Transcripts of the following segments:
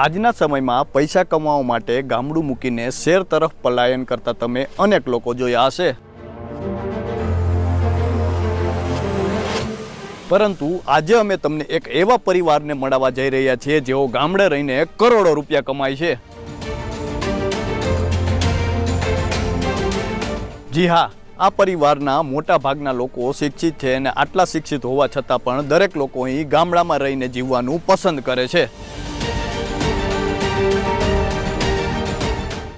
આજના સમયમાં પૈસા કમાવા માટે ગામડું મૂકીને શહેર તરફ પલાયન કરતા તમે અનેક લોકો જોયા હશે, પરંતુ આજે અમે તમને એક એવા પરિવારને મળવા જઈ રહ્યા છીએ જેઓ ગામડે રહીને કરોડો રૂપિયા કમાય છે। જી હા, આ પરિવારના મોટા ભાગના લોકો શિક્ષિત છે અને આટલા શિક્ષિત હોવા છતાં પણ દરેક લોકો અહીં ગામડામાં રહીને જીવવાનું પસંદ કરે છે।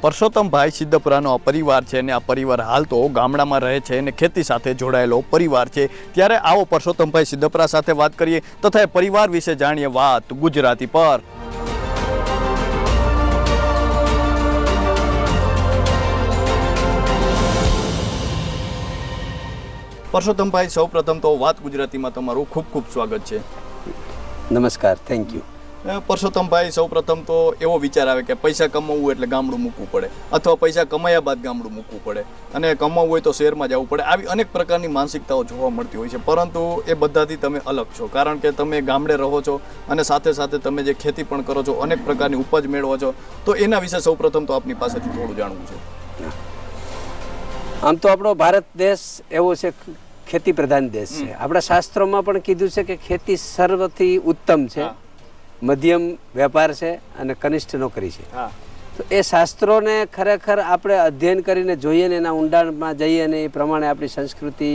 પરસોત્તમભાઈ સિદ્ધપુરાનો આ પરિવાર છે અને આ પરિવાર હાલ તો ગામડામાં રહે છે અને ખેતી સાથે જોડાયેલો પરિવાર છે। ત્યારે આવો પરસોત્તમભાઈ સિદ્ધપુરા સાથે વાત કરીએ તથા એ પરિવાર વિશે જાણીએ વાત ગુજરાતી પર। પરસોત્તમભાઈ, સૌપ્રથમ તો વાત ગુજરાતીમાં તમારું ખૂબ ખૂબ સ્વાગત છે। નમસ્કાર, થેન્ક યુ। પરસોત્તમભાઈ, સૌપ્રથમ તો એવો વિચાર આવે કે પૈસા કમાવવું એટલે ગામડું મૂકવું પડે, અથવા પૈસા કમાયા બાદ ગામડું મૂકવું પડે, અને કમાવવું હોય તો શહેરમાં જવું પડે। આવી અનેક પ્રકારની માનસિકતાઓ જોવા મળતી હોય છે, પરંતુ એ બધાથી તમે અલગ છો, કારણ કે તમે ગામડે રહો છો અને સાથે સાથે તમે જે ખેતી પણ કરો છો, અનેક પ્રકારની ઉપજ મેળવો છો। તો એના વિશે સૌપ્રથમ તો આપની પાસેથી થોડું જાણવું છે। આમ તો આપણો ભારત દેશ એવો છે, ખેતી પ્રધાન દેશ છે। આપણા શાસ્ત્રોમાં પણ કીધું છે કે ખેતી સર્વથી ઉત્તમ છે, મધ્યમ વેપાર છે અને કનિષ્ઠ નોકરી છે। તો એ શાસ્ત્રોને ખરેખર આપણે અધ્યયન કરીને જોઈએ ને એના ઊંડાણમાં જઈએ અને એ પ્રમાણે આપણી સંસ્કૃતિ,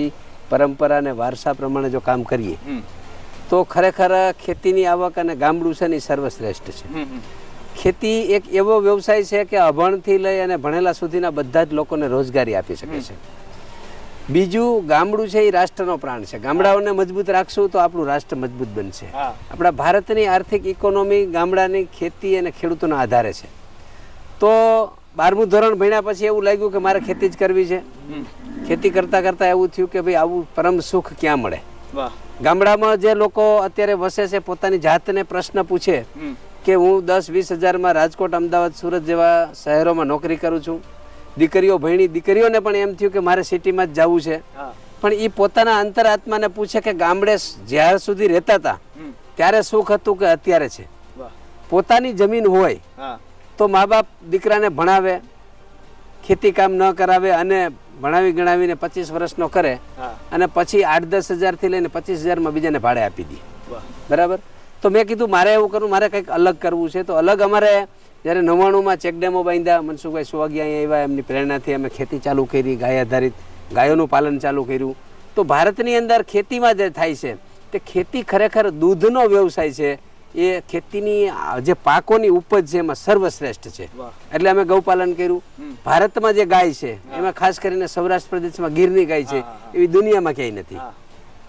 પરંપરા અને વારસા પ્રમાણે જો કામ કરીએ તો ખરેખર ખેતીની આવક અને ગામડું છે ને એ સર્વશ્રેષ્ઠ છે। ખેતી એક એવો વ્યવસાય છે કે અભણથી લઈ અને ભણેલા સુધીના બધા જ લોકોને રોજગારી આપી શકે છે। બીજું, ગામડું છે એ રાષ્ટ્રનો પ્રાણ છે। ગામડાઓને મજબૂત રાખશું તો આપણું રાષ્ટ્ર મજબૂત બનશે। આપણા ભારતની આર્થિક ઇકોનોમી ગામડાની ખેતી અને ખેડૂતોના આધારે છે। તો 12મું ધોરણ ભણ્યા પછી એવું લાગ્યું કે મારે ખેતી જ કરવી છે। ખેતી કરતાં કરતાં એવું થયું કે ભાઈ આવું પરમ સુખ ક્યાં મળે। ગામડામાં જે લોકો અત્યારે વસે છે પોતાની જાતને પ્રશ્ન પૂછે કે હું 10-20 હજારમાં રાજકોટ, અમદાવાદ, સુરત જેવા શહેરોમાં નોકરી કરું છું, દીકરીઓ ભણી, દીકરીઓને પણ એમ થયું કે મારે સિટીમાં જ જવું છે, પણ એ પોતાના અંતરાત્માને પૂછે કે ગામડે જ્યાર સુધી રહેતા હતા ત્યારે સુખ હતું કે અત્યારે છે। પોતાની જમીન હોય તો મા બાપ દીકરાને ભણાવે, ખેતી કામ ન કરાવે અને ભણાવી ગણાવીને 25 વર્ષનો કરે અને પછી 8-10 હજારથી લઈને 25,000માં બીજાને ભાડે આપી દે, બરાબર। તો મેં કીધું મારે એવું કરવું, મારે કંઈક અલગ કરવું છે। તો અલગ અમારે જ્યારે 99માં ચેકડેમો બાંધ્યા, મનસુખભાઈ સુવાગિયા અહીંયા આવ્યા, એમની પ્રેરણાથી અમે ખેતી ચાલુ કરી, ગાય આધારિત ગાયોનું પાલન ચાલુ કર્યું। તો ભારતની અંદર ખેતીમાં જે થાય છે તે ખેતી ખરેખર દૂધનો વ્યવસાય છે, એ ખેતીની જે પાકોની ઉપજ છે એમાં સર્વશ્રેષ્ઠ છે। એટલે અમે ગૌપાલન કર્યું। ભારતમાં જે ગાય છે એમાં ખાસ કરીને સૌરાષ્ટ્ર પ્રદેશમાં ગીરની ગાય છે, એવી દુનિયામાં ક્યાંય નથી।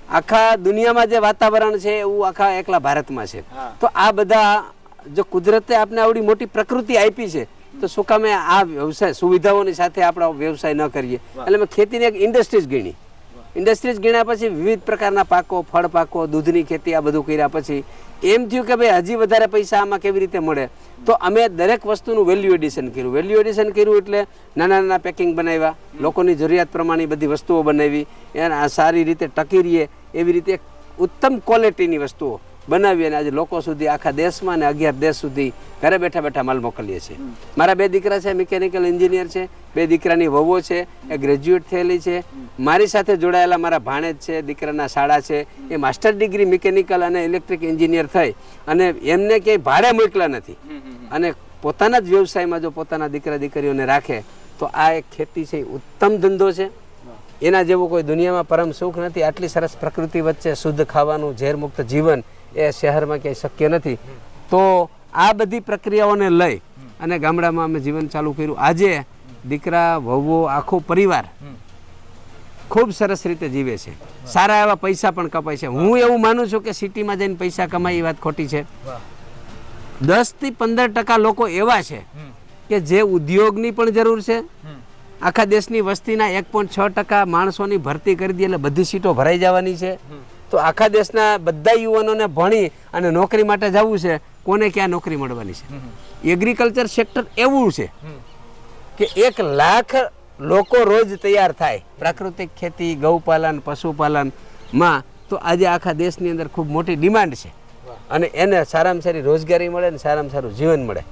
આખા દુનિયામાં જે વાતાવરણ છે એવું આખા એકલા ભારતમાં છે। તો આ બધા જો કુદરતે આપણે આવડી મોટી પ્રકૃતિ આપી છે તો શું કામે આ વ્યવસાય સુવિધાઓની સાથે આપણો વ્યવસાય ન કરીએ। એટલે મેં ખેતીને એક ઇન્ડસ્ટ્રીઝ ગણી। ઇન્ડસ્ટ્રીઝ ગણ્યા પછી વિવિધ પ્રકારના પાકો, ફળ પાકો, દૂધની ખેતી, આ બધું કર્યા પછી એમ થયું કે ભાઈ હજી વધારે પૈસા આમાં કેવી રીતે મળે। તો અમે દરેક વસ્તુનું વેલ્યુ એડિશન કર્યું। વેલ્યુ એડિશન કર્યું એટલે નાના નાના પેકિંગ બનાવ્યા, લોકોની જરૂરિયાત પ્રમાણે બધી વસ્તુઓ બનાવી, એને સારી રીતે ટકી રહીએ એવી રીતે ઉત્તમ ક્વોલિટીની વસ્તુઓ બનાવી અને આજે લોકો સુધી, આખા દેશમાં અને 11 દેશ સુધી ઘરે બેઠા બેઠા માલ મોકલીએ છીએ। મારા 2 દીકરા છે, મિકેનિકલ એન્જિનિયર છે, 2 દીકરાની વહુઓ છે, એ ગ્રેજ્યુએટ થયેલી છે। મારી સાથે જોડાયેલા મારા ભાણેજ છે, દીકરાના શાળા છે, એ માસ્ટર ડિગ્રી મિકેનિકલ અને ઇલેક્ટ્રિક એન્જિનિયર થઈ અને એમને ક્યાંય ભાડે મોકલા નથી અને પોતાના જ વ્યવસાયમાં જો પોતાના દીકરા દીકરીઓને રાખે તો આ એક ખેતી છે, ઉત્તમ ધંધો છે। એના જેવું કોઈ દુનિયામાં પરમ સુખ નથી। આટલી સરસ પ્રકૃતિ વચ્ચે શુદ્ધ ખાવાનું, ઝેરમુક્ત જીવન એ શહેરમાં ક્યાંય શક્ય નથી। તો આ બધી પ્રક્રિયાઓને લઈ અને ગામડામાં અમે જીવન ચાલુ કર્યું। આજે દીકરા, વહુઓ, આખો પરિવાર ખૂબ સરસ રીતે જીવે છે, સારા એવા પૈસા પણ કપાય છે। હું એવું માનું છું કે સિટીમાં જઈને પૈસા કમાય એ વાત ખોટી છે। 10-15% લોકો એવા છે કે જે ઉદ્યોગની પણ જરૂર છે। આખા દેશની વસ્તીના 1.6% માણસોની ભરતી કરી દે એટલે બધી સીટો ભરાઈ જવાની છે। તો આખા દેશના બધા યુવાનોને ભણી અને નોકરી માટે જવું છે, કોને ક્યાં નોકરી મળવાની છે। એગ્રીકલ્ચર સેક્ટર એવું છે કે 1 લાખ લોકો રોજ તૈયાર થાય પ્રાકૃતિક ખેતી, ગૌપાલન, પશુપાલનમાં। તો આજે આખા દેશની અંદર ખૂબ મોટી ડિમાન્ડ છે। અને એને સારામાં સારી રોજગારી મળે ને સારામાં સારું જીવન મળે.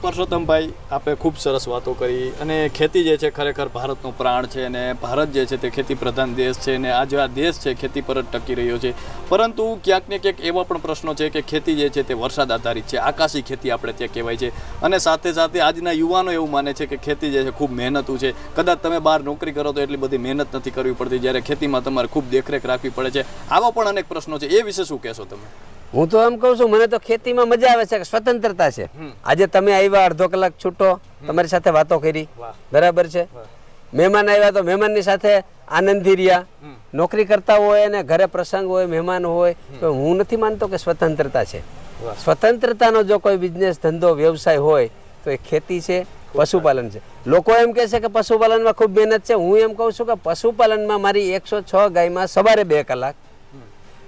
પરસોત્તમભાઈ, આપે ખૂબ સરસ વાતો કરી અને ખેતી જે છે ખરેખર ભારતનો પ્રાણ છે અને ભારત જે છે તે ખેતી પ્રધાન દેશ છે અને આજે આ દેશ છે ખેતી પર જ ટકી રહ્યો છે. પરંતુ ક્યાંક ને ક્યાંક એવા પણ પ્રશ્નો છે કે ખેતી જે છે તે વરસાદ આધારિત છે, આકાશી ખેતી આપણે ત્યાં કહેવાય છે. અને સાથે સાથે આજના યુવાનો એવું માને છે કે ખેતી જે છે ખૂબ મહેનતું છે. કદાચ તમે બહાર નોકરી કરો તો એટલી બધી મહેનત નથી કરવી પડતી, જ્યારે ખેતીમાં તમારે ખૂબ દેખરેખ રાખવી પડે છે. આવા પણ અનેક પ્રશ્નો છે, એ વિશે શું કહેશો તમે? હું તો એમ કહું છું, મને તો ખેતીમાં મજા આવે છે કે સ્વતંત્રતા છે. આજે તમે આવ્યા, અડધો કલાક છૂટો, તમારી સાથે વાતો કરી, બરાબર છે. મહેમાન આવ્યા તો મહેમાનની સાથે આનંદથી રહ્યા. નોકરી કરતા હોય અને ઘરે પ્રસંગ હોય, મહેમાન હોય, તો હું નથી માનતો કે સ્વતંત્રતા છે. સ્વતંત્રતાનો જો કોઈ બિઝનેસ, ધંધો, વ્યવસાય હોય તો એ ખેતી છે, પશુપાલન છે. લોકો એમ કહે છે કે પશુપાલનમાં ખૂબ મહેનત છે. હું એમ કહું છું કે પશુપાલનમાં મારી 106 ગાયમાં સવારે 2 કલાક,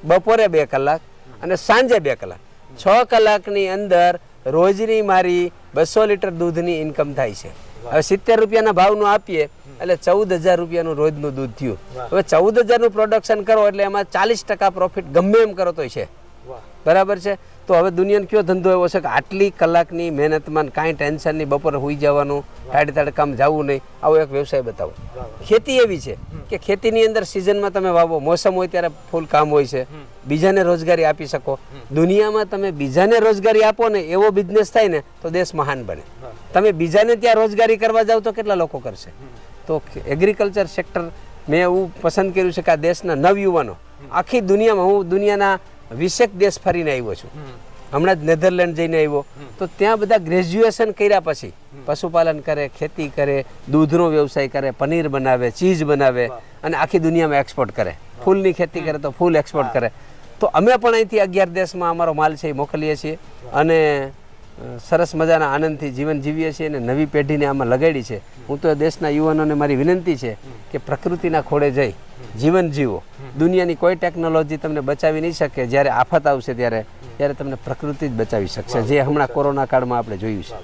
બપોરે 2 કલાક અને સાંજે 2 કલાક, 6 કલાકની અંદર રોજની મારી 200 લીટર દૂધની ઇન્કમ થાય છે. હવે 70 રૂપિયાના ભાવનું આપીએ એટલે 14,000 રૂપિયાનું રોજનું દૂધ થયું. હવે 14,000નું પ્રોડક્શન કરો એટલે એમાં 40% પ્રોફિટ ગમે એમ કરો તો છે, બરાબર છે. તો હવે દુનિયાનો કયો ધંધો એવો છે કે આટલી કલાકની મહેનતમાં કાંઈ ટેન્શન નહીં, બપોરે હોઈ જવાનું, ટાઢે કામ જવું નહીં, આવો એક વ્યવસાય બતાવો. ખેતી એવી છે કે ખેતીની અંદર સિઝનમાં તમે વાવો, મોસમ હોય ત્યારે ફૂલ કામ હોય છે, બીજાને રોજગારી આપી શકો. દુનિયામાં તમે બીજાને રોજગારી આપો ને એવો બિઝનેસ થાય ને તો દેશ મહાન બને. તમે બીજાને ત્યાં રોજગારી કરવા જાવ તો કેટલા લોકો કરશે? તો એગ્રીકલ્ચર સેક્ટર મેં એવું પસંદ કર્યું છે કે આ દેશના નવયુવાનો આખી દુનિયામાં, હું દુનિયાના 20 દેશ ફરીને આવ્યો છું. હમણાં જ નેધરલેન્ડ જઈને આવ્યો, તો ત્યાં બધા ગ્રેજ્યુએશન કર્યા પછી પશુપાલન કરે, ખેતી કરે, દૂધનો વ્યવસાય કરે, પનીર બનાવે, ચીઝ બનાવે અને આખી દુનિયામાં એક્સપોર્ટ કરે. ફૂલની ખેતી કરે તો ફૂલ એક્સપોર્ટ કરે. તો અમે પણ અહીંથી 11 દેશમાં અમારો માલ છે એ મોકલીએ છીએ અને સરસ મજાના આનંદથી જીવન જીવીએ છીએ અને નવી પેઢીને આમાં લગાડી છે. હું તો દેશના યુવાનોને મારી વિનંતી છે કે પ્રકૃતિના ખોળે જઈ જીવન જીવો. દુનિયાની કોઈ ટેકનોલોજી તમને બચાવી નહીં શકે. જ્યારે આફત આવશે ત્યારે તમને પ્રકૃતિ જ બચાવી શકશે, જે હમણાં કોરોના કાળમાં આપણે જોયું છે.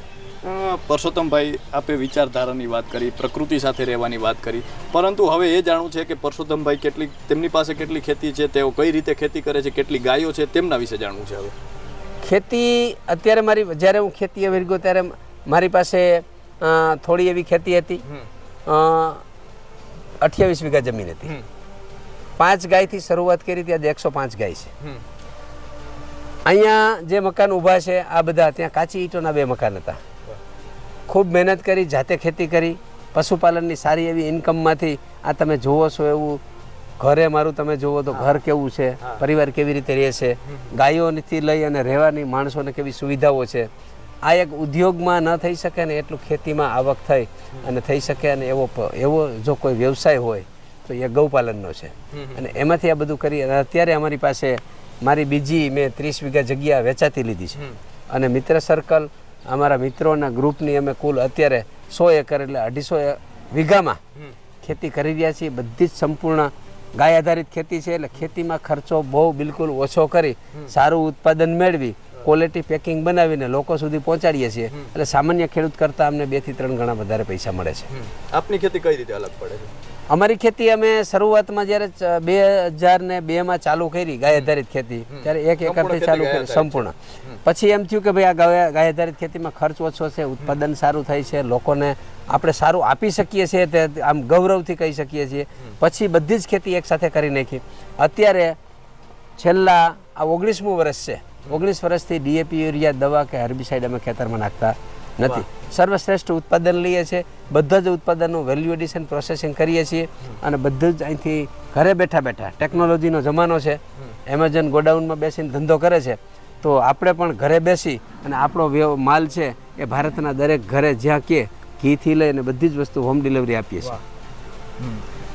પરસોત્તમભાઈ, આપે વિચારધારાની વાત કરી, પ્રકૃતિ સાથે રહેવાની વાત કરી, પરંતુ હવે એ જાણવું છે કે પરસોત્તમભાઈ તેમની પાસે કેટલી ખેતી છે, તેઓ કઈ રીતે ખેતી કરે છે, કેટલી ગાયો છે, તેમના વિશે જાણવું છે. હવે ખેતી અત્યારે જ્યારે હું ખેતી આવી ગયો ત્યારે મારી પાસે થોડી એવી ખેતી હતી, 28 વીઘા જમીન હતી. 5 ગાયથી શરૂઆત કરી, ત્યાં 105 ગાય છે. અહીંયા જે મકાન ઊભા છે આ બધા, ત્યાં કાચી ઈંટોના 2 મકાન હતા. ખૂબ મહેનત કરી, જાતે ખેતી કરી, પશુપાલનની સારી એવી ઇન્કમમાંથી આ તમે જુઓ છો એવું ઘરે મારું તમે જુઓ તો ઘર કેવું છે, પરિવાર કેવી રીતે રહે છે, ગાયોથી લઈ અને રહેવાની માણસોને કેવી સુવિધાઓ છે. આ એક ઉદ્યોગમાં ન થઈ શકે ને એટલું ખેતીમાં આવક થઈ અને થઈ શકે. અને એવો જો કોઈ વ્યવસાય હોય તો એ ગૌપાલનનો છે અને એમાંથી આ બધું કરી. અને અત્યારે અમારી પાસે મારી બીજી મેં 30 વીઘા જગ્યા વેચાતી લીધી છે અને મિત્ર સર્કલ, અમારા મિત્રોના ગ્રુપની અમે કુલ અત્યારે 100 એકર એટલે 250 વીઘામાં ખેતી કરી રહ્યા છીએ. બધી જ સંપૂર્ણ ગાય આધારિત ખેતી છે એટલે ખેતીમાં ખર્ચો બહુ બિલકુલ ઓછો કરી સારું ઉત્પાદન મેળવી ક્વોલિટી પેકિંગ બનાવીને લોકો સુધી પહોંચાડીએ છીએ. એટલે સામાન્ય ખેડૂત કરતાં અમને 2 થી 3 ગણા વધારે પૈસા મળે છે. આપની ખેતી કઈ રીતે અલગ પડે છે? અમારી ખેતી અમે શરૂઆતમાં જ્યારે 2002માં ચાલુ કરી ગાય આધારિત ખેતી, ત્યારે 1 એકરથી ચાલુ કરી સંપૂર્ણ. પછી એમ થયું કે ભાઈ આ ગાય આધારિત ખેતીમાં ખર્ચ ઓછો છે, ઉત્પાદન સારું થાય છે, લોકોને આપણે સારું આપી શકીએ છીએ, તે આમ ગૌરવથી કહી શકીએ છીએ. પછી બધી જ ખેતી એકસાથે કરી નાખી. અત્યારે છેલ્લા આ 19મું વર્ષ છે. 19 વર્ષથી ડીએપી, યુરિયા, દવા કે હર્બિસાઇડ અમે ખેતરમાં નાખતા નથી. સર્વશ્રેષ્ઠ ઉત્પાદન લઈએ છીએ. બધા જ ઉત્પાદનનું વેલ્યુ એડિશન પ્રોસેસિંગ કરીએ છીએ અને બધું જ અહીંથી ઘરે બેઠા ટેકનોલોજીનો જમાનો છે. એમેઝોન ગોડાઉનમાં બેસીને ધંધો કરે છે, તો આપણે પણ ઘરે બેસી અને આપણો માલ છે એ ભારતના દરેક ઘરે જ્યાં કે ઘીથી લઈને બધી જ વસ્તુ હોમ ડિલિવરી આપીએ છીએ.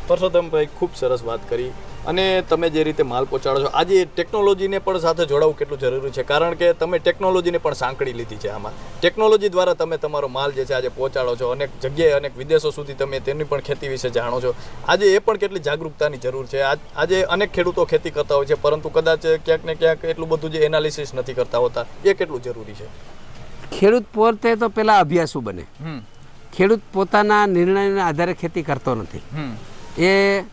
પરસોત્તમભાઈ, ખૂબ સરસ વાત કરી. અને તમે જે રીતે માલ પહોંચાડો છો, આજે ટેકનોલોજીને પણ સાથે જોડાવવું કેટલું જરૂરી છે, કારણ કે તમે ટેકનોલોજીને પણ સાંકળી લીધી છે. આમાં ટેકનોલોજી દ્વારા તમે તમારો માલ જે છે આજે પહોંચાડો છો, અનેક જગ્યાએ, અનેક વિદેશો સુધી તમે તેની પણ ખેતી વિશે જાણો છો. આજે એ પણ કેટલી જાગૃતતાની જરૂર છે. આજે અનેક ખેડૂતો ખેતી કરતા હોય છે, પરંતુ કદાચ ક્યાંક ને ક્યાંક એટલું બધું જે એનાલિસિસ નથી કરતા હોતા. એ કેટલું જરૂરી છે? ખેડૂત પોતે તો પેલા અભ્યાસુ બને. ખેડૂત પોતાના નિર્ણયના આધારે ખેતી કરતો નથી. એ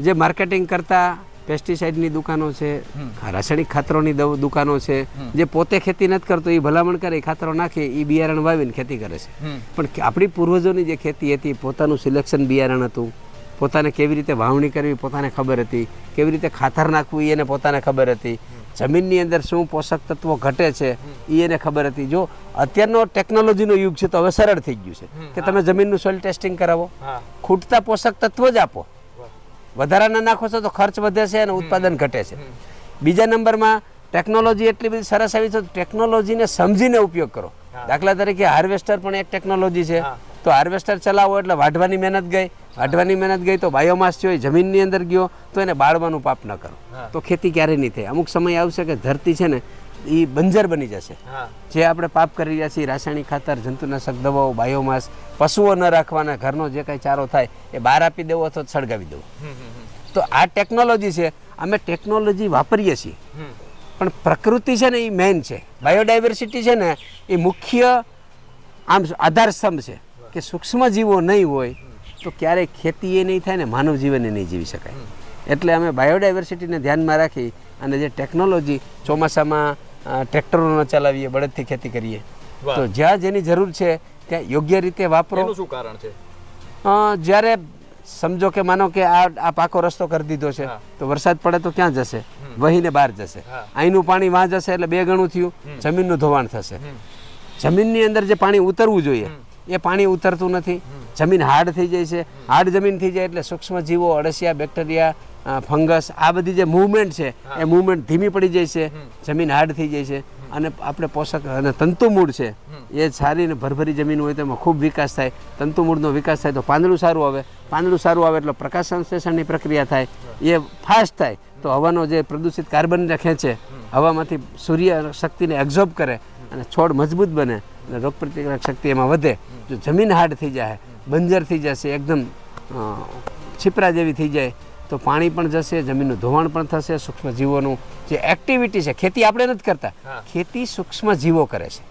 જે માર્કેટિંગ કરતા પેસ્ટિસાઇડની દુકાનો છે, રાસાયણિક ખાતરોની દુકાનો છે, જે પોતે ખેતી નથી કરતો એ ભલામણ કરે, ખાતરો નાખે, એ બિયારણ વાવીને ખેતી કરે છે. પણ આપણી પૂર્વજોની જે ખેતી હતી, પોતાનું સિલેક્શન બિયારણ હતું, પોતાને કેવી રીતે વાવણી કરવી પોતાને ખબર હતી, કેવી રીતે ખાતર નાખવું એને પોતાને ખબર હતી, જમીનની અંદર શું પોષક તત્વો ઘટે છે એ એને ખબર હતી. જો અત્યારનો ટેકનોલોજીનો યુગ છે તો હવે સરળ થઈ ગયું છે કે તમે જમીનનું સોઇલ ટેસ્ટિંગ કરાવો, ખૂટતા પોષક તત્વો જ આપો, વધારાના નાખો છો તો ખર્ચ વધે છે અને ઉત્પાદન ઘટે છે. બીજા નંબરમાં ટેકનોલોજી એટલી બધી સરસ આવી છે, ટેકનોલોજીને સમજીને ઉપયોગ કરો. દાખલા તરીકે હાર્વેસ્ટર પણ એક ટેકનોલોજી છે. તો હાર્વેસ્ટર ચલાવો એટલે વાઢવાની મહેનત ગઈ તો બાયોમાસ થયો, જમીનની અંદર ગયો તો એને બાળવાનું પાપ ન કરો તો ખેતી ક્યારેય નહીં થાય. અમુક સમય આવશે કે ધરતી છે ને એ બંજર બની જશે. જે આપણે પાપ કરી રહ્યા છીએ, રાસાયણિક ખાતર, જંતુનાશક દવાઓ, બાયોમાસ, પશુઓ ન રાખવાના, ઘરનો જે કાંઈ ચારો થાય એ બહાર આપી દેવો અથવા સળગાવી દેવો. તો આ ટેકનોલોજી છે, અમે ટેકનોલોજી વાપરીએ છીએ પણ પ્રકૃતિ છે ને એ મેઇન છે. બાયોડાયવર્સિટી છે ને એ મુખ્ય આમ આધાર સ્તંભ છે કે સૂક્ષ્મ જીવો નહીં હોય તો ક્યારેય ખેતી એ નહીં થાય ને માનવ જીવન એ નહીં જીવી શકાય. એટલે અમે બાયોડાયવર્સિટીને ધ્યાનમાં રાખી અને જે ટેકનોલોજી, ચોમાસામાં ટ્રેક્ટરો ન ચલાવીએ, બળદથી ખેતી કરીએ, તો જ્યાં જેની જરૂર છે ત્યાં યોગ્ય રીતે વાપરો. એનું શું કારણ છે? જ્યારે સમજો કે માનો કે આ પાકો રસ્તો કરી દીધો છે તો વરસાદ પડે તો ક્યાં જશે? વહીને બહાર જશે. અહીંનું પાણી વાં જશે એટલે 2 ગણું થયું, જમીનનું ધોવાણ થશે. જમીનની અંદર જે પાણી ઉતરવું જોઈએ એ પાણી ઉતરતું નથી, જમીન હાર્ડ થઈ જાય છે. હાર્ડ જમીન થઈ જાય એટલે સૂક્ષ્મ જીવો, અળસિયા, બેક્ટેરિયા, ફંગસ, આ બધી જે મૂવમેન્ટ છે એ મૂવમેન્ટ ધીમી પડી જાય છે, જમીન હાર્ડ થઈ જાય છે. અને આપણે પોષક અને તંતુમૂળ છે એ સારી ને ભરભરી જમીન હોય તો એમાં ખૂબ વિકાસ થાય. તંતુમૂળનો વિકાસ થાય તો પાંદડું સારું આવે, પાંદડું સારું આવે એટલે પ્રકાશ સંશ્લેષણની પ્રક્રિયા થાય, એ ફાસ્ટ થાય તો હવાનો જે પ્રદૂષિત કાર્બનને ખેંચે, હવામાંથી સૂર્ય શક્તિને એબ્ઝોર્બ કરે અને છોડ મજબૂત બને અને રોગપ્રતિકારક શક્તિ એમાં વધે. જો જમીન હાર્ડ થઈ જાય, બંજર થઈ જશે, એકદમ છીપરા જેવી થઈ જાય તો પાણી પણ જશે, જમીનનું ધોવાણ પણ થશે, સૂક્ષ્મ જીવોનું જે એક્ટિવિટી છે, ખેતી આપણે નથી કરતા, ખેતી સૂક્ષ્મ જીવો કરે છે.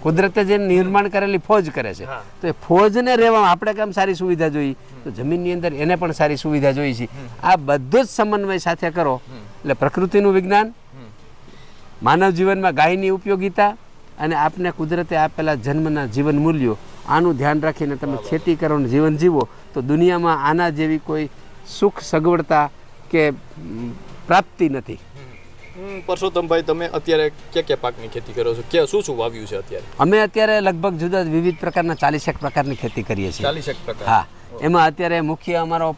કુદરતે જે નિર્માણ કરેલી ફોજ કરે છે તો એ ફોજને રહેવા આપણે કેમ સારી સુવિધા જોઈએ તો જમીનની અંદર એને પણ સારી સુવિધા જોઈએ છે. આ બધું જ સમન્વય સાથે કરો એટલે પ્રકૃતિનું વિજ્ઞાન, માનવ જીવનમાં ગાયની ઉપયોગિતા અને આપને કુદરતે આપેલા જન્મના જીવન મૂલ્યો, આનું ધ્યાન રાખીને તમે ખેતી કરો અને જીવન જીવો તો દુનિયામાં આના જેવી કોઈ સુખ, સગવડતા કે પ્રાપ્તિ નથી. પરસોત્તમભાઈ, તમે અત્યારે કયા પાકની ખેતી કરો છો? શું વાવ્યું છે અત્યારે? અમે અત્યારે લગભગ જુદા વિવિધ પ્રકારના 41 પ્રકારની ખેતી કરીએ છીએ. 41 પ્રકાર? હા. એમાં અત્યારે મુખ્ય અમારો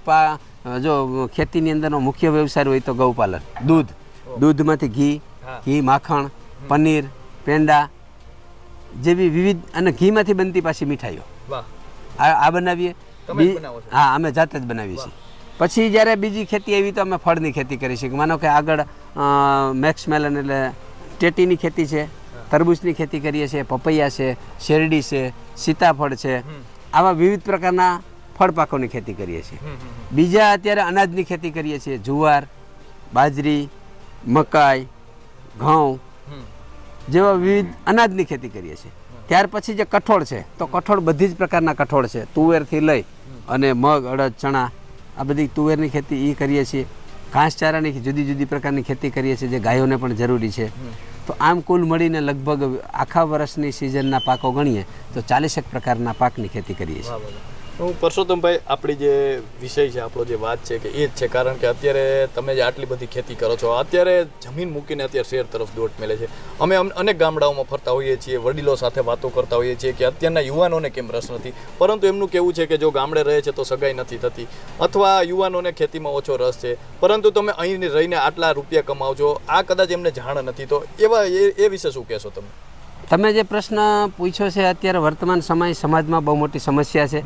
જો ખેતીની અંદરનો મુખ્ય વ્યવસાય હોય તો ગૌપાલન, દૂધમાંથી ઘી, માખણ, પનીર, પેંડા જેવી વિવિધ, અને ઘીમાંથી બનતી પાછી મીઠાઈઓ આ બનાવીએ. હા, અમે જાતે જ બનાવીએ છીએ. પછી જ્યારે બીજી ખેતી આવી તો અમે ફળની ખેતી કરી છીએ. માનો કે આગળ મેક્સ મેલન એટલે ટેટીની ખેતી છે, તરબૂચની ખેતી કરીએ છીએ, પપૈયા છે, શેરડી છે, સીતાફળ છે, આવા વિવિધ પ્રકારના ફળ પાકોની ખેતી કરીએ છીએ. બીજા અત્યારે અનાજની ખેતી કરીએ છીએ, જુવાર, બાજરી, મકાઈ, ઘઉં જેવા વિવિધ અનાજની ખેતી કરીએ છીએ. ત્યાર પછી જે કઠોળ છે તો કઠોળ બધી જ પ્રકારના કઠોળ છે, તુવેરથી લઈ અને મગ, અડદ, ચણા, આ બધી તુવેરની ખેતી એ કરીએ છીએ. ઘાસચારાની જુદી જુદી પ્રકારની ખેતી કરીએ છીએ જે ગાયોને પણ જરૂરી છે. તો આમ કુલ મળીને લગભગ આખા વર્ષની સિઝનના પાકો ગણીએ તો 41 પ્રકારના પાકની ખેતી કરીએ છીએ. હું પરસોત્તમભાઈ, આપણી જે વિષય છે, આપણો જે વાત છે કે એ જ છે, કારણ કે અત્યારે તમે જે આટલી બધી ખેતી કરો છો, અત્યારે જમીન મૂકીને અત્યારે શહેર તરફ દોટ મેલે છે. અમે અનેક ગામડાઓમાં ફરતા હોઈએ છીએ, વડીલો સાથે વાતો કરતા હોઈએ છીએ કે અત્યારના યુવાનોને કેમ રસ નથી, પરંતુ એમનું કહેવું છે કે જો ગામડે રહે છે તો સગાઈ નથી થતી, અથવા યુવાનોને ખેતીમાં ઓછો રસ છે, પરંતુ તમે અહીં રહીને આટલા રૂપિયા કમાવો છો, આ કદાચ એમને જાણ નથી. તો એવા એ વિશે શું કહેશો તમે? તમે જે પ્રશ્ન પૂછ્યો છે અત્યારે વર્તમાન સમય સમાજમાં બહુ મોટી સમસ્યા છે.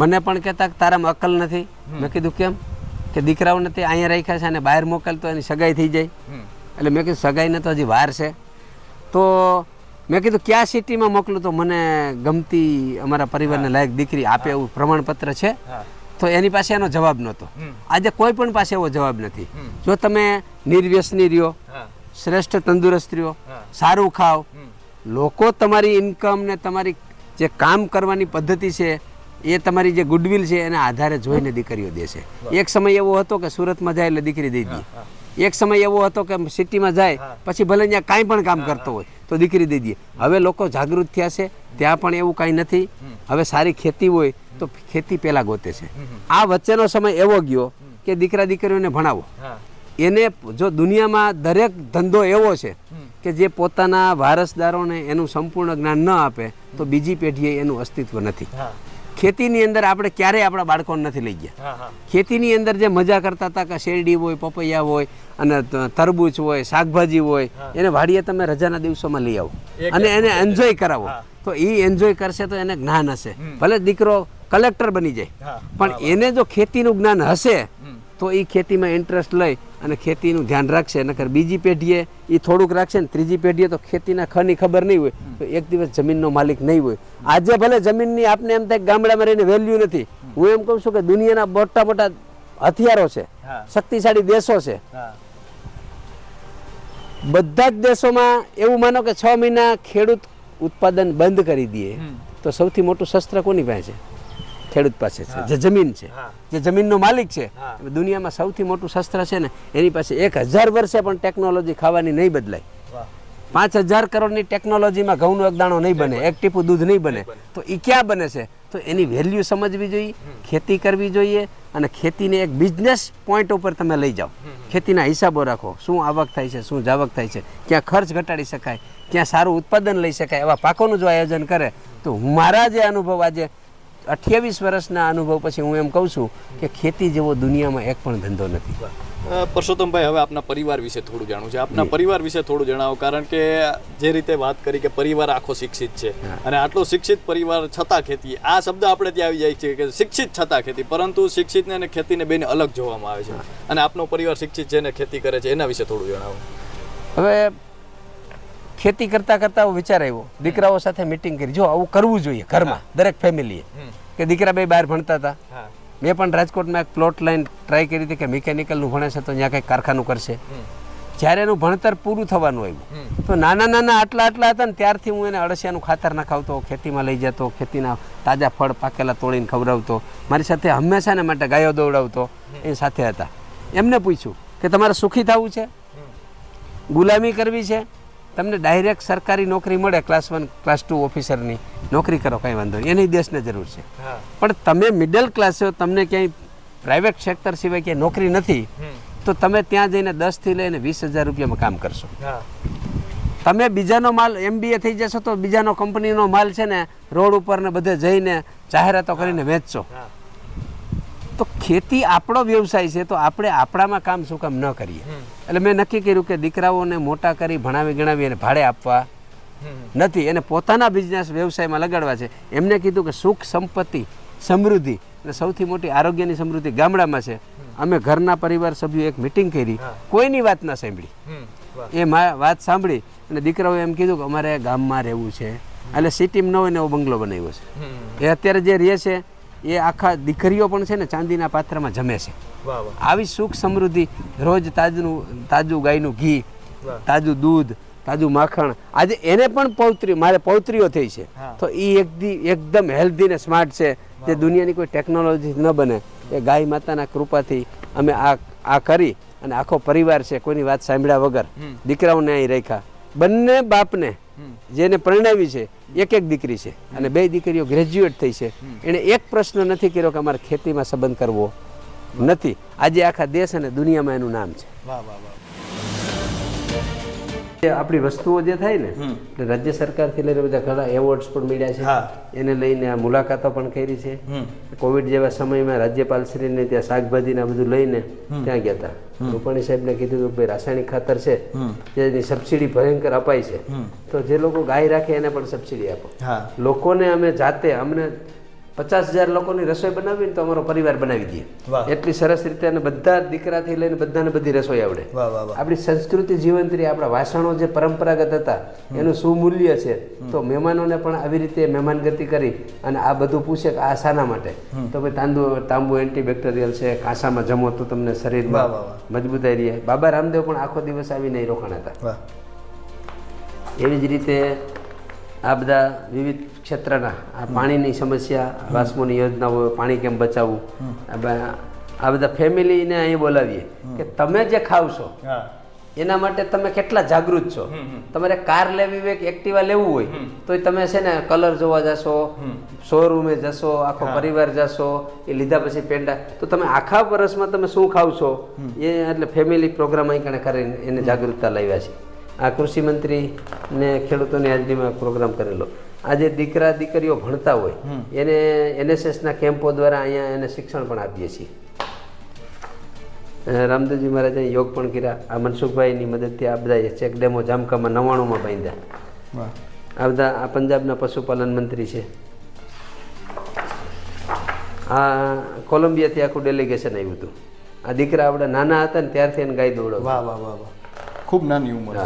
મને પણ કહેતા કે તારામાં અકલ નથી. મેં કીધું કેમ? કે દીકરાઓ નથી અહીંયા રાખ્યા છે અને બહાર મોકલતો એની સગાઈ થઈ જાય. એટલે મેં કીધું સગાઈને તો હજી વાર છે. તો મેં કીધું ક્યાં સિટીમાં મોકલું તો મને ગમતી અમારા પરિવારને લાયક દીકરી આપે એવું પ્રમાણપત્ર છે. તો એની પાસે એનો જવાબ નહોતો. આજે કોઈ પણ પાસે એવો જવાબ નથી. જો તમે નિર્વ્યસની રહ્યો, શ્રેષ્ઠ તંદુરસ્ત રહ્યો, સારું ખાઓ, લોકો તમારી ઇન્કમ ને તમારી જે કામ કરવાની પદ્ધતિ છે એ તમારી જે ગુડવિલ છે એના આધારે જોઈને દીકરીઓ દેશે. એક સમય એવો હતો કે સુરતમાં જાય એટલે દીકરી દઈ દઈએ. એક સમય એવો હતો કે સિટીમાં જાય પછી ભલે ત્યાં કાંઈ પણ કામ કરતો હોય તો દીકરી દઈ દઈએ. હવે લોકો જાગૃત થયા છે, ત્યાં પણ એવું કાંઈ નથી. હવે સારી ખેતી હોય તો ખેતી પહેલાં ગોતે છે. આ વચ્ચેનો સમય એવો ગયો કે દીકરા દીકરીઓને ભણાવો. એને જો દુનિયામાં દરેક ધંધો એવો છે કે જે પોતાના વારસદારોને એનું સંપૂર્ણ જ્ઞાન ન આપે તો બીજી પેઢીએ એનું અસ્તિત્વ નથી. ખેતીની અંદર આપણે ક્યારેય આપણા બાળકોને નથી લઈ ગયા. ખેતીની અંદર જે મજા કરતા હતા કે શેરડી હોય, પપૈયા હોય અને તરબૂચ હોય, શાકભાજી હોય, એને વાડીએ તમે રજાના દિવસોમાં લઈ આવો અને એને એન્જોય કરાવો તો એ એન્જોય કરશે તો એને જ્ઞાન હશે. ભલે દીકરો કલેક્ટર બની જાય પણ એને જો ખેતીનું જ્ઞાન હશે તો એ ખેતીમાં ઇન્ટરેસ્ટ લઈ અને ખેતીનું ધ્યાન રાખશે. નકર બીજી પેઢીએ એ થોડુંક રાખશે ને ત્રીજી પેઢીએ તો ખેતીના ખની ખબર નહીં હોય તો એક દિવસ જમીનનો માલિક નહીં હોય. આજે ભલે જમીનની આપને એમ થાય ગામડામાં રહીને વેલ્યુ નથી. હું એમ કહું છું કે દુનિયાના મોટા મોટા હથિયારો છે, શક્તિશાળી દેશો છે. બધા જ દેશોમાં એવું માનો કે 6 મહિના ખેડૂત ઉત્પાદન બંધ કરી દે તો સૌથી મોટું શસ્ત્ર કોની પાસે છે? ખેડૂત પાસે છે, જે જમીન છે, જે જમીનનો માલિક છે. દુનિયામાં સૌથી મોટું શસ્ત્ર છે ને એની પાસે 1000 વર્ષે પણ ટેકનોલોજી ખાવાની નહીં બદલાય. 5000 કરોડની ટેકનોલોજીમાં ઘઉંનો એક દાણો નહીં બને, એક ટીપું દૂધ નહીં બને. તો એ ક્યાં બને છે? તો એની વેલ્યુ સમજવી જોઈએ, ખેતી કરવી જોઈએ અને ખેતીને એક બિઝનેસ પોઈન્ટ ઉપર તમે લઈ જાઓ. ખેતીના હિસાબો રાખો, શું આવક થાય છે, શું જાવક થાય છે, ક્યાં ખર્ચ ઘટાડી શકાય, ક્યાં સારું ઉત્પાદન લઈ શકાય. એવા પાકોનું જો આયોજન કરે તો મારા જે અનુભવ આજે 28 વર્ષના અનુભવ પછી હું એમ કહું છું કે ખેતી જેવો દુનિયામાં એક પણ ધંધો નથી. પરસોત્તમભાઈ, હવે આપના પરિવાર વિશે થોડું જાણવું છે. આપના પરિવાર વિશે થોડું જણાવો, કારણ કે જે રીતે વાત કરી કે પરિવાર આખો શિક્ષિત છે અને આટલો શિક્ષિત પરિવાર છતાં ખેતી, આ શબ્દ આપણે ત્યાં આવી જાય છે કે શિક્ષિત છતાં ખેતી, પરંતુ શિક્ષિતને અને ખેતીને બેને અલગ જોવામાં આવે છે. અને આપનો પરિવાર શિક્ષિત છે ને ખેતી કરે છે, એના વિશે થોડું જણાવો. હવે ખેતી કરતા કરતા હું વિચાર આવ્યો, દીકરાઓ સાથે મીટિંગ કરી, જો આવું કરવું જોઈએ ઘરમાં દરેક ફેમિલીએ. કે દીકરા બે બહાર ભણતા હતા, મેં પણ રાજકોટમાં એક પ્લોટ લાઈન ટ્રાય કરી હતી કે મિકેનિકલનું ભણે છે તો ત્યાં કંઈક કારખાનું કરશે. જ્યારે એનું ભણતર પૂરું થવાનું આવ્યું તો નાના આટલા હતા ને ત્યારથી હું એને અળસિયાનું ખાતર નખાવતો, ખેતીમાં લઈ જતો, ખેતીના તાજા ફળ પાકેલા તોડીને ખવડાવતો, મારી સાથે હંમેશાને માટે ગાયો દોડાવતો, એ સાથે હતા. એમને પૂછ્યું કે તમારે સુખી થવું છે, ગુલામી કરવી છે, તમને ડાયરેક્ટ સરકારી નોકરી મળે, ક્લાસ 1 ક્લાસ 2 ઓફિસરની નોકરી કરો, કાંઈ વાંધો નહીં, એની દેશને જરૂર છે. પણ તમે મિડલ ક્લાસ છો, તમને ક્યાંય પ્રાઇવેટ સેક્ટર સિવાય ક્યાંય નોકરી નથી, તો તમે ત્યાં જઈને 10 થી લઈને 20,000 રૂપિયામાં કામ કરશો. તમે બીજાનો માલ MBA થઈ જશો તો બીજાનો કંપનીનો માલ છે ને રોડ ઉપર ને બધે જઈને જાહેરાતો કરીને વેચશો. તો ખેતી આપણો વ્યવસાય છે તો આપણે આપણામાં કામ શું કામ ન કરીએ? એટલે મેં નક્કી કર્યું કે દીકરાઓને મોટા કરી ભણાવી ગણાવી અને ભાડે આપવા નથી, એને પોતાના બિઝનેસ વ્યવસાયમાં લગાડવા છે. એમને કીધું કે સુખ, સંપત્તિ, સમૃદ્ધિ અને સૌથી મોટી આરોગ્યની સમૃદ્ધિ ગામડામાં છે. અમે ઘરના પરિવાર સભ્યો એક મિટિંગ કરી, કોઈની વાત ના સાંભળી. એ વાત સાંભળી અને દીકરાઓએ એમ કીધું કે અમારે ગામમાં રહેવું છે, એટલે સિટીમાં ન હોય ને એવો બંગલો બનાવ્યો છે. એ અત્યારે જે રહે છે એ આખા દીકરીઓ પણ છે ને ચાંદીના પાત્રમાં જમે છે. આવી સુખ સમૃદ્ધિ, રોજ તાજું ગાયનું ઘી, તાજું દૂધ, તાજું માખણ. આજે એને પણ મારે પૌત્રીઓ થઈ છે તો એ એકદમ હેલ્ધી ને સ્માર્ટ છે. જે દુનિયાની કોઈ ટેકનોલોજી ન બને એ ગાય માતાના કૃપાથી અમે આ કરી અને આખો પરિવાર છે કોઈની વાત સાંભળ્યા વગર દીકરાઓને અહીં રાખ્યા. બંને બાપને જેને પરણાવી છે એક દીકરી છે અને 2 દીકરીઓ ગ્રેજ્યુએટ થઈ છે. એણે એક પ્રશ્ન નથી કર્યો કે અમારે ખેતીમાં સંબંધ કરવો નથી. આજે આખા દેશ અને દુનિયામાં એનું નામ છે. આપણી વસ્તુઓ જે થાય ને એટલે રાજ્ય સરકારથી લઈને બધા ઘણા એવોર્ડ્સ પણ મળ્યા છે. એને લઈને આ મુલાકાતો પણ કરી છે. કોવિડ જેવા સમયમાં રાજ્યપાલશ્રીને ત્યાં શાકભાજીને બધું લઈને ત્યાં ગયા હતા. રૂપાણી સાહેબને કીધું કે ભાઈ રાસાયણિક ખાતર છે જેની સબસિડી ભયંકર અપાય છે તો જે લોકો ગાય રાખે એને પણ સબસિડી આપો. લોકોને અમે જાતે અમને 50,000 લોકોની રસોઈ બનાવી ને તો અમારો પરિવાર બનાવી દઈએ. એટલી સરસ રીતે અને બધા દીકરાથી લઈને બધાને બધી રસોઈ આવડે. આપણી સંસ્કૃતિ જીવંત રહી. આપણા વાસણો જે પરંપરાગત હતા એનું શું મૂલ્ય છે તો મહેમાનોને પણ આવી રીતે મહેમાનગતિ કરી અને આ બધું પૂછે કે આ શાના માટે, તો ભાઈ તાંબુ એન્ટીબેક્ટેરિયલ છે, કાંસામાં જમો તો તમને શરીરમાં મજબૂતાઈ રહે. બાબા રામદેવ પણ આખો દિવસ આવીને રોકાણ હતા. એવી જ રીતે આ બધા વિવિધ ક્ષેત્રના આ પાણીની સમસ્યા, વાસ્મોની યોજનાઓ, પાણી કેમ બચાવવું, આ બધા ફેમિલીને અહીં બોલાવીએ કે તમે જે ખાવ છો એના માટે તમે કેટલા જાગૃત છો. તમારે કાર લેવી હોય કે એક્ટિવા લેવું હોય તો તમે છે ને કલર જોવા જશો, શોરૂમે જશો, આખો પરિવાર જશો, એ લીધા પછી પેંડા, તો તમે આખા વર્ષમાં તમે શું ખાવ છો એ એટલે ફેમિલી પ્રોગ્રામ અહીં કણે કરીને એને જાગૃતતા લાવ્યા છે. આ કૃષિ મંત્રી ને ખેડૂતોની હાજરીમાં પ્રોગ્રામ કરેલો. આજે દીકરા દીકરીઓ ભણતા હોય એને NSSના કેમ્પો દ્વારા અહીંયા એને શિક્ષણ પણ આપીએ છીએ. રામદેવજી મહારાજે યોગ પણ કર્યા. આ મનસુખભાઈની મદદથી આ બધા ચેક ડેમો જામકામાં 99માં બાંધ્યા. આ બધા આ પંજાબના પશુપાલન મંત્રી છે. આ કોલંબિયાથી આખું ડેલિગેશન આવ્યું હતું. આ દીકરા આપણે નાના હતા ને ત્યારથી એને ગાય દોડો. વાહ વાહ વાહ વાહ, ખૂબ નાની ઉંમર.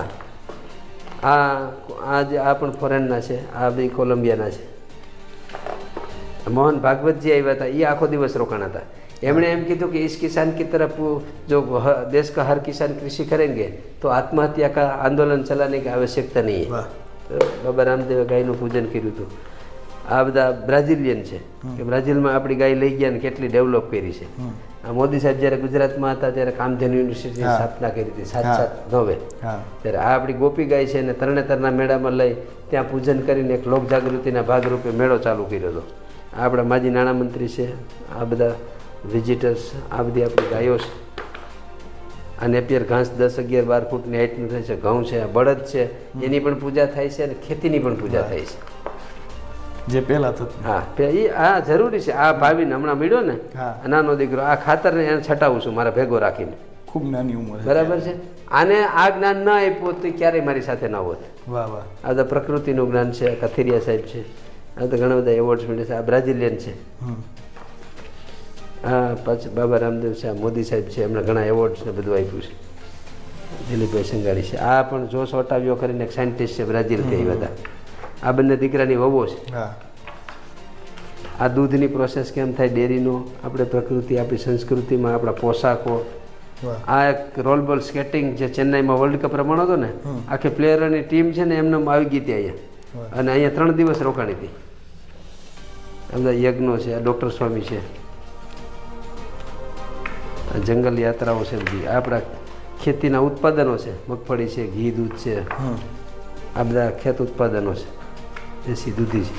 આ પણ ફોરેનના છે, આ બી કોલંબિયાના છે. મોહન ભાગવતજી આવ્યા હતા, એ આખો દિવસ રોકાણા હતા. એમણે એમ કીધું કે इस किसान की तरफ जो देश का हर किसान कृषि करेंगे तो आत्महत्या का आंदोलन चलाने की आवश्यकता नहीं है. તો બાબા રામદેવે ગાયનું પૂજન કર્યું હતું. આ બધા બ્રાઝિલિયન છે કે બ્રાઝિલમાં આપણી ગાય લઈ ગયા ને કેટલી ડેવલપ કરી છે. આ મોદી સાહેબ જ્યારે ગુજરાતમાં હતા ત્યારે કામધેનુ યુનિવર્સિટીની સ્થાપના કરી હતી 7/7/9. ત્યારે આ આપણી ગોપી ગાય છે ને તરણેતરના મેળામાં લઈ ત્યાં પૂજન કરીને એક લોક જાગૃતિના ભાગરૂપે મેળો ચાલુ કર્યો હતો. આ આપણા માજી નાણામંત્રી છે. આ બધા વિઝિટર્સ, આ બધી આપણી ગાયો છે. આ નેપિયર ઘાસ 10-11-12 ફૂટની હાઈટનું થાય છે. ઘઉં છે, બળદ છે, એની પણ પૂજા થાય છે અને ખેતીની પણ પૂજા થાય છે. જે પહેલા થતું. હા, એ આ જરૂરી છે. આ ભાવિને હમણાં મળ્યો ને નાનો દીકરો, આ ખાતરને એને છટાવું છું મારા ભેગો રાખીને. ખૂબ નાની ઉંમર, બરાબર છે. આને આ જ્ઞાન ન આપ્યું તો ક્યારેય મારી સાથે ન હોત. વાહ વાહ. આ બધા પ્રકૃતિનું જ્ઞાન છે. કથિરિયા સાહેબ છે. આ તો ઘણા બધા એવોર્ડ્સ મળે છે. આ બ્રાઝિલિયન છે. હા, પછી બાબા રામદેવ છે. આ મોદી સાહેબ છે, એમણે ઘણા એવોર્ડ્સ ને બધું આપ્યું છે. દિલીપભાઈ સંઘાણી છે. આ પણ જોશ ઓટાવ્યો કરીને એક સાયન્ટિસ્ટ છે, બ્રાઝિલથી આવ્યા હતા. આ બંને દીકરાની વહુઓ છે. આ દૂધની પ્રોસેસ કેમ થાય, ડેરીનો, આપણે પ્રકૃતિ, આપણી સંસ્કૃતિમાં આપણા પોશાકો. આ એક રોલબોલ સ્કેટિંગ જે ચેન્નાઈમાં વર્લ્ડ કપ રમાણો હતો ને, આખી પ્લેયરોની ટીમ છે ને એમને આવી ગઈ હતી અહીંયા, અને અહીંયા 3 દિવસ રોકાણી હતી. આ બધા યજ્ઞો છે. આ ડૉક્ટર સ્વામી છે. જંગલ યાત્રાઓ છે બધી. આપણા ખેતીના ઉત્પાદનો છે. મગફળી છે, ઘી, દૂધ છે. આ બધા ખેત ઉત્પાદનો છે, દેશી દૂધી છે.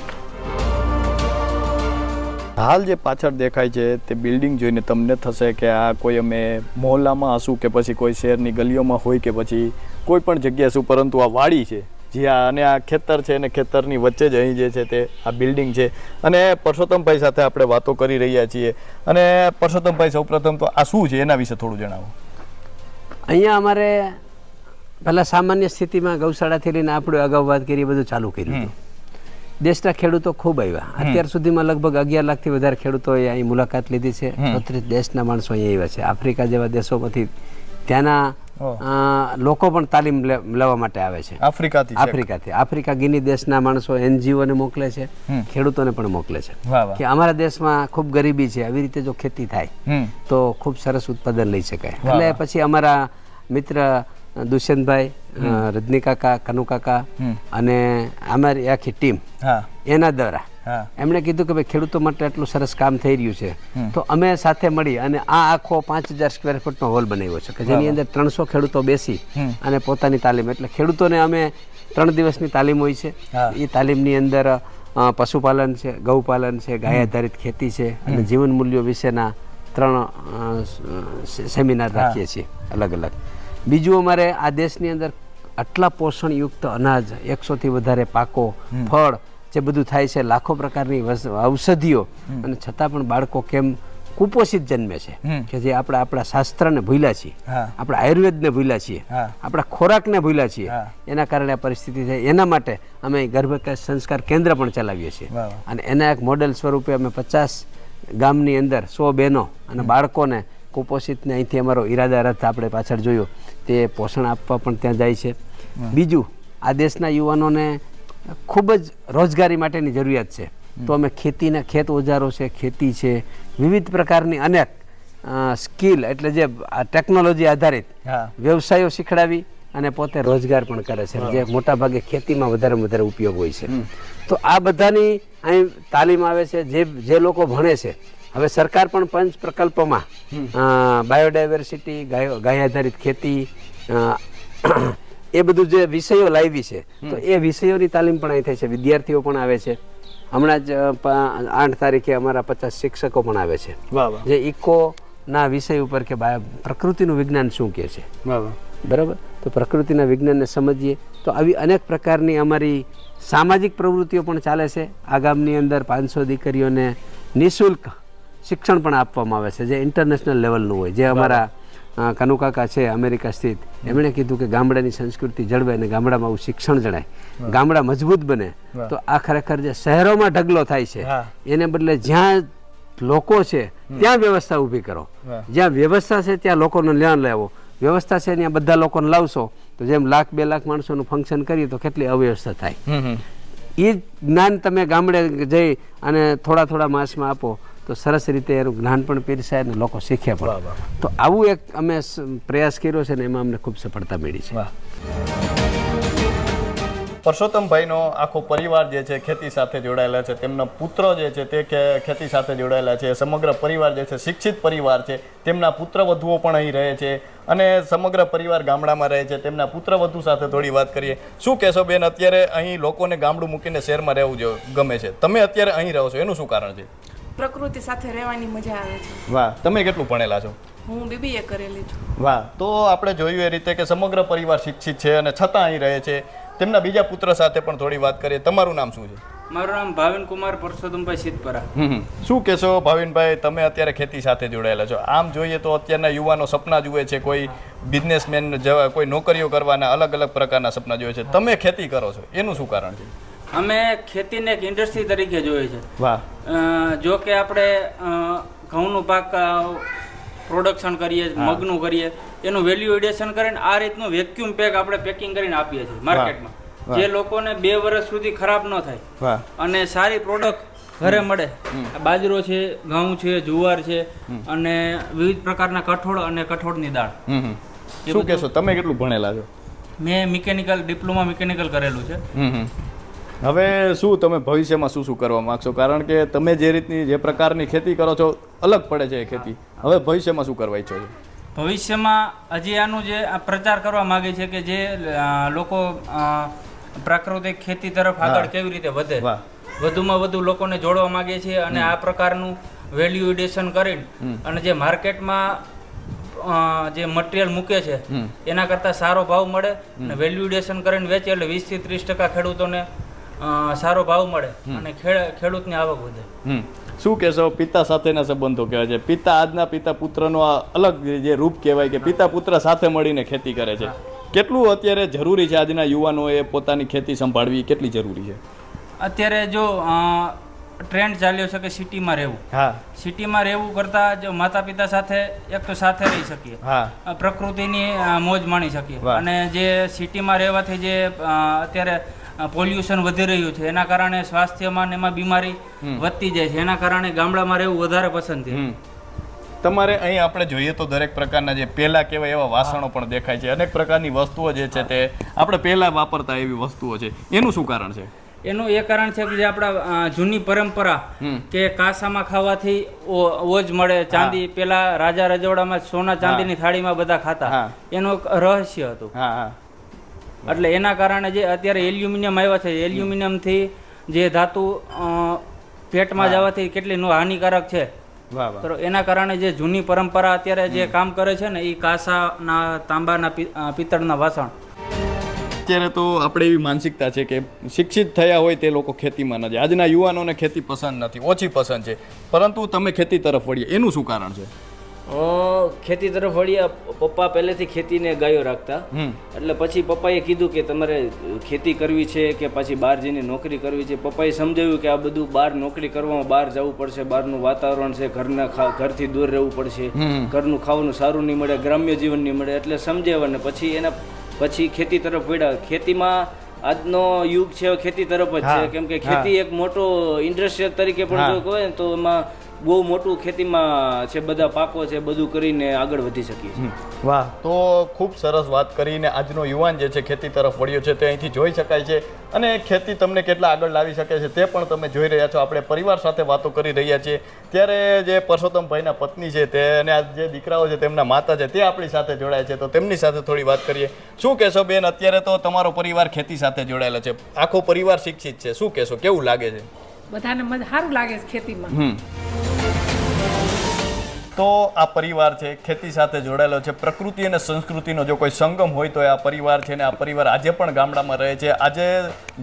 હાલ જે પાછળ દેખાય છે તે બિલ્ડિંગ જોઈને તમને થશે કે આ કોઈ અમે મહોલ્લામાં હશું કે પછી કોઈ શહેરની ગલીઓમાં હોય કે પછી કોઈ પણ જગ્યા શું, પરંતુ આ વાડી છે જ્યાં, અને આ ખેતર છે, અને ખેતરની વચ્ચે જ અહીં જે છે તે આ બિલ્ડિંગ છે. અને પરસોત્તમભાઈ સાથે આપણે વાતો કરી રહ્યા છીએ. અને પરસોત્તમભાઈ, સૌપ્રથમ તો આ શું છે એના વિશે થોડું જણાવો. અહીંયા અમારે પહેલાં સામાન્ય સ્થિતિમાં ગૌશાળાથી લઈને આપણે અગાઉ વાત કરી બધું ચાલુ કર્યું હતું. દેશના ખેડૂતો ખૂબ આવ્યા. અત્યાર સુધીમાં લગભગ 11 લાખથી વધારે ખેડૂતોએ અહીં મુલાકાત લીધી છે. 34 દેશના માણસો અહીં આવ્યા છે. આફ્રિકા જેવા દેશોમાંથી ત્યાંના લોકો પણ તાલીમ લેવા માટે આવે છે. આફ્રિકા ગિની દેશના માણસો NGOને મોકલે છે, ખેડૂતોને પણ મોકલે છે કે અમારા દેશમાં ખૂબ ગરીબી છે, આવી રીતે જો ખેતી થાય તો ખૂબ સરસ ઉત્પાદન લઈ શકાય. એટલે પછી અમારા મિત્ર દુષ્યંતભાઈ, રજની કાકા, કનુ કાકા અને અમારી આખી ટીમ એના દ્વારા એમણે કીધું કે ભાઈ ખેડૂતો માટે આટલું સરસ કામ થઈ રહ્યું છે તો અમે સાથે મળી અને આ આખો 5000 સ્ક્વેર ફૂટનો હોલ બનાવ્યો છે કે જેની અંદર 300 ખેડૂતો બેસી અને પોતાની તાલીમ, એટલે ખેડૂતોને અમે 3 દિવસની તાલીમ હોય છે. એ તાલીમની અંદર પશુપાલન છે, ગૌપાલન છે, ગાય આધારિત ખેતી છે અને જીવન મૂલ્યો વિશેના 3 સેમિનાર રાખીએ છીએ અલગ અલગ. બીજું, અમારે આ દેશની અંદર આટલા પોષણયુક્ત અનાજ, 100થી વધારે પાકો, ફળ જે બધું થાય છે, લાખો પ્રકારની ઔષધિઓ, અને છતાં પણ બાળકો કેમ કુપોષિત જન્મે છે કે જે આપણા શાસ્ત્રને ભૂલ્યા છીએ, આપણા આયુર્વેદને ભૂલ્યા છીએ, આપણા ખોરાકને ભૂલ્યા છીએ, એના કારણે આ પરિસ્થિતિ થાય. એના માટે અમે ગર્ભ સંસ્કાર કેન્દ્ર પણ ચલાવીએ છીએ અને એના એક મોડેલ સ્વરૂપે અમે 50 ગામની અંદર 100 બહેનો અને બાળકોને કુપોષિતને અહીંથી અમારો ઈરાદા રથ આપણે પાછળ જોયો તે પોષણ આપવા પણ ત્યાં જાય છે. બીજું, આ દેશના યુવાનોને ખૂબ જ રોજગારી માટેની જરૂરિયાત છે તો અમે ખેતીના ખેત ઓજારો છે, ખેતી છે, વિવિધ પ્રકારની અનેક સ્કિલ એટલે જે ટેકનોલોજી આધારિત વ્યવસાયો શીખડાવી અને પોતે રોજગાર પણ કરે છે, જે મોટા ભાગે ખેતીમાં વધારે ઉપયોગ હોય છે. તો આ બધાની અહીં તાલીમ આવે છે. જે લોકો ભણે છે, હવે સરકાર પણ પંચ પ્રકલ્પમાં બાયોડાયવર્સિટી, ગાય આધારિત ખેતી, એ બધું જે વિષયો લાવી છે, તો એ વિષયોની તાલીમ પણ અહીં થાય છે. વિદ્યાર્થીઓ પણ આવે છે. હમણાં જ 8 તારીખે અમારા 50 શિક્ષકો પણ આવે છે, જે ઇકોના વિષય ઉપર કે પ્રકૃતિનું વિજ્ઞાન શું કહે છે. બરાબર. તો પ્રકૃતિના વિજ્ઞાનને સમજીએ. તો આવી અનેક પ્રકારની અમારી સામાજિક પ્રવૃત્તિઓ પણ ચાલે છે. આ ગામની અંદર 500 દીકરીઓને નિઃશુલ્ક શિક્ષણ પણ આપવામાં આવે છે, જે ઇન્ટરનેશનલ લેવલનું હોય. જે અમારા કનુકાકા છે અમેરિકા સ્થિત, એમણે કીધું કે ગામડાની સંસ્કૃતિ જળવાય અને ગામડામાં આવું શિક્ષણ જણાય, ગામડા મજબૂત બને. તો આ ખરેખર જે શહેરોમાં ઢગલો થાય છે, એને બદલે જ્યાં લોકો છે ત્યાં વ્યવસ્થા ઊભી કરો. જ્યાં વ્યવસ્થા છે ત્યાં લોકોનો લ્યાન લેવો. વ્યવસ્થા છે ત્યાં બધા લોકોને લાવશો, તો જેમ 1,00,000 2 લાખ માણસોનું ફંક્શન કરીએ તો કેટલી અવ્યવસ્થા થાય. એ જ્ઞાન તમે ગામડે જઈ અને થોડા માસમાં આપો તો સરસ રીતે એનું જ્ઞાન પણ પીરસાય અને લોકો શીખે પણ. તો આવું એક અમે પ્રયાસ કર્યો છે ને એમાં અમને ખૂબ સફળતા મળી છે. પરસોત્તમભાઈનો આખો પરિવાર જે છે ખેતી સાથે જોડાયેલા છે. તેમના પુત્ર જે છે તે ખેતી સાથે જોડાયેલા છે. સમગ્ર પરિવાર જે છે શિક્ષિત પરિવાર છે. તેમના પુત્રવધુઓ પણ અહીં રહે છે અને સમગ્ર પરિવાર ગામડામાં રહે છે. તેમના પુત્રવધુ સાથે થોડી વાત કરીએ. શું કહેશો બેન, અત્યારે અહીં લોકોને ગામડું મૂકીને શહેરમાં રહેવું ગમે છે, તમે અત્યારે અહીં રહો છો, એનું શું કારણ છે? પ્રકૃતિ સાથે રહેવાની મજા આવે છે. વાહ. તમે કેટલું ભણેલા છો? હું BBA કરેલી છું. વાહ. તો આપણે જોયું એ રીતે કે સમગ્ર પરિવાર શિક્ષિત છે અને છતાં અહીં રહે છે. તેમના બીજા પુત્ર સાથે પણ થોડી વાત કરીએ. તમારું નામ શું છે? મારું નામ ભાવિનકુમાર પરસોત્તમભાઈ સિદ્ધપરા. શું કહેશો ભાવિનભાઈ, તમે અત્યારે ખેતી સાથે જોડાયેલા છો. આમ જોઈએ તો અત્યારના યુવાનો સપના જુએ છે, કોઈ બિઝનેસમેન જેવા, કોઈ નોકરીઓ કરવાના, અલગ અલગ પ્રકારના સપના જુએ છે. તમે ખેતી કરો છો, એનું શું કારણ છે? અમે ખેતીને એક ઇન્ડસ્ટ્રી તરીકે જોઈએ છે. વાહ. જો કે આપણે ઘઉંનું પાક પ્રોડક્શન કરીએ, મગનું કરીએ, એનું વેલ્યુ એડિશન કરીને આ રીતનું વેક્યુમ પેક આપણે પેકિંગ કરીને આપીએ છીએ માર્કેટમાં, જે લોકોને 2 વર્ષ સુધી ખરાબ ન થાય અને સારી પ્રોડક્ટ ઘરે મળે. બાજરો છે, ઘઉં છે, જુવાર છે અને વિવિધ પ્રકારના કઠોળ અને કઠોળની દાળ. શું કહેશો, તમે કેટલું ભણેલા છો? મેં ડિપ્લોમા મિકેનિકલ કરેલું છે. હવે શું તમે ભવિષ્યમાં શું કરવા માંગશો? કારણ કે તમે જે રીતની જે પ્રકારની ખેતી કરો છો અલગ પડે છે એ ખેતી. હવે ભવિષ્યમાં શું કરવા ઈચ્છો છો? ભવિષ્યમાં હજી આનું જે પ્રચાર કરવા માંગે છે કે જે લોકો પ્રાકૃતિક ખેતી તરફ આગળ કેવી રીતે વધે, વધુમાં વધુ લોકોને જોડવા માંગે છે અને આ પ્રકારનું વેલ્યુ એડિશન કરીને અને જે માર્કેટમાં જે મટીરિયલ મૂકે છે એના કરતાં સારો ભાવ મળે અને વેલ્યુ એડિશન કરીને વેચે એટલે 20 થી 30% ખેડૂતોને સારો ભાવ મળે અને ખેડૂતની આવક વધે. શું કહેશો, પિતા સાથેના સંબંધો કહેવાય છે, પિતા આજના પિતા પુત્રનો આ અલગ જે રૂપ કહેવાય કે પિતા પુત્ર સાથે મળીને ખેતી કરે છે, કેટલું અત્યારે જરૂરી છે આજના યુવાનોએ પોતાની ખેતી સંભાળવી, કેટલી જરૂરી છે? અત્યારે જો ટ્રેન્ડ ચાલ્યો છે કે સિટીમાં રહેવું, સિટીમાં રહેવું કરતાં જો માતા પિતા સાથે એક તો સાથે રહી શકીએ, પ્રકૃતિની મોજ માણી શકીએ અને જે સિટીમાં રહેવાથી જે અત્યારે પોલ્યુશન વધી રહ્યું છે એના કારણે સ્વાસ્થ્યમાં એમાં બીમારી વધતી જાય છે, એના કારણે ગામડામાં રહેવું વધારે પસંદ છે. તમારે અહીં આપણે જોઈએ તો દરેક પ્રકારના જે પહેલા કહેવાય એવા વાસણો પણ દેખાય છે, અનેક પ્રકારની વસ્તુઓ જે છે તે આપણે પહેલા વાપરતા એવી વસ્તુઓ છે, એનું શું કારણ છે? એનું એ કારણ છે કે જે આપણા જૂની પરંપરા કે કાસામાં ખાવાથી ઓજ મળે, ચાંદી, પેલા રાજા રજવાડામાં સોના ચાંદીની થાળીમાં બધા ખાતા, એનું એક રહસ્ય હતું. એટલે એના કારણે જે અત્યારે એલ્યુમિનિયમ આવ્યા છે, એલ્યુમિનિયમથી જે ધાતુ પેટમાં જવાથી કેટલી હાનિકારક છે, તો એના કારણે જે જૂની પરંપરા અત્યારે જે કામ કરે છે ને એ કાસાના, તાંબાના, પિત્તળના વાસણ. અત્યારે તો આપણે એવી માનસિકતા છે કે શિક્ષિત થયા હોય તે લોકો ખેતીમાં ન જાય. આજના યુવાનોને ખેતી પસંદ નથી, ઓછી પસંદ છે, પરંતુ તમે ખેતી તરફ વળીએ, એનું શું કારણ છે? ખેતી તરફ વળ્યા. પપ્પા પહેલેથી ખેતીને ગાયો રાખતા, એટલે પછી પપ્પાએ કીધું કે તમારે ખેતી કરવી છે કે પછી બહાર જઈને નોકરી કરવી છે. પપ્પાએ સમજાવ્યું કે આ બધું બહાર નોકરી કરવામાં બહાર જવું પડશે, બહારનું વાતાવરણ છે, ઘરથી દૂર રહેવું પડશે, ઘરનું ખાવાનું સારું નહીં મળે, ગ્રામ્ય જીવન નહીં મળે, એટલે સમજાવ્યા ને પછી ખેતી તરફ વળ્યા. ખેતીમાં આજનો યુગ છે ખેતી તરફ જ છે, કેમ કે ખેતી એક મોટો ઇન્ડસ્ટ્રી તરીકે પણ જો કહે તો એમાં બહુ મોટું ખેતીમાં છે, બધા પાકો છે, બધું કરીને આગળ વધી શકીએ છીએ. વાહ, તો ખૂબ સરસ વાત કરીને આજનો યુવાન જે છે ખેતી તરફ વળ્યો છે તે અહીંથી જોઈ શકાય છે. અને ખેતી તમને કેટલા આગળ લાવી શકે છે તે પણ તમે જોઈ રહ્યા છો. આપણે પરિવાર સાથે વાતો કરી રહ્યા છીએ ત્યારે જે પરસોત્તમભાઈના પત્ની છે તે અને આ જે દીકરાઓ છે તેમના માતા છે તે આપણી સાથે જોડાય છે, તો તેમની સાથે થોડી વાત કરીએ. શું કહેશો બેન, અત્યારે તો તમારો પરિવાર ખેતી સાથે જોડાયેલો છે, આખો પરિવાર શિક્ષિત છે, શું કહેશો, કેવું લાગે છે? બધાને સારું લાગે છે ખેતીમાં. તો આ પરિવાર છે ખેતી સાથે જોડાયેલો છે. પ્રકૃતિ અને સંસ્કૃતિનો જો કોઈ સંગમ હોય તો એ આ પરિવાર છે. ને આ પરિવાર આજે પણ ગામડામાં રહે છે. આજે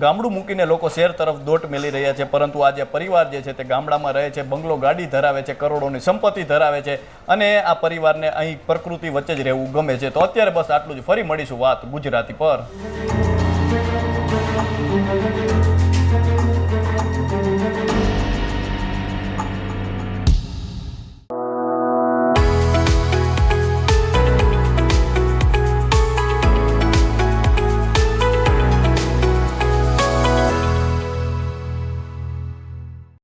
ગામડું મૂકીને લોકો શહેર તરફ દોટ મેલી રહ્યા છે, પરંતુ આજે પરિવાર જે છે તે ગામડામાં રહે છે, બંગલો ગાડી ધરાવે છે, કરોડોની સંપત્તિ ધરાવે છે, અને આ પરિવારને અહીં પ્રકૃતિ વચ્ચે જ રહેવું ગમે છે. તો અત્યારે બસ આટલું જ. ફરી મળીશું વાત ગુજરાતી પર.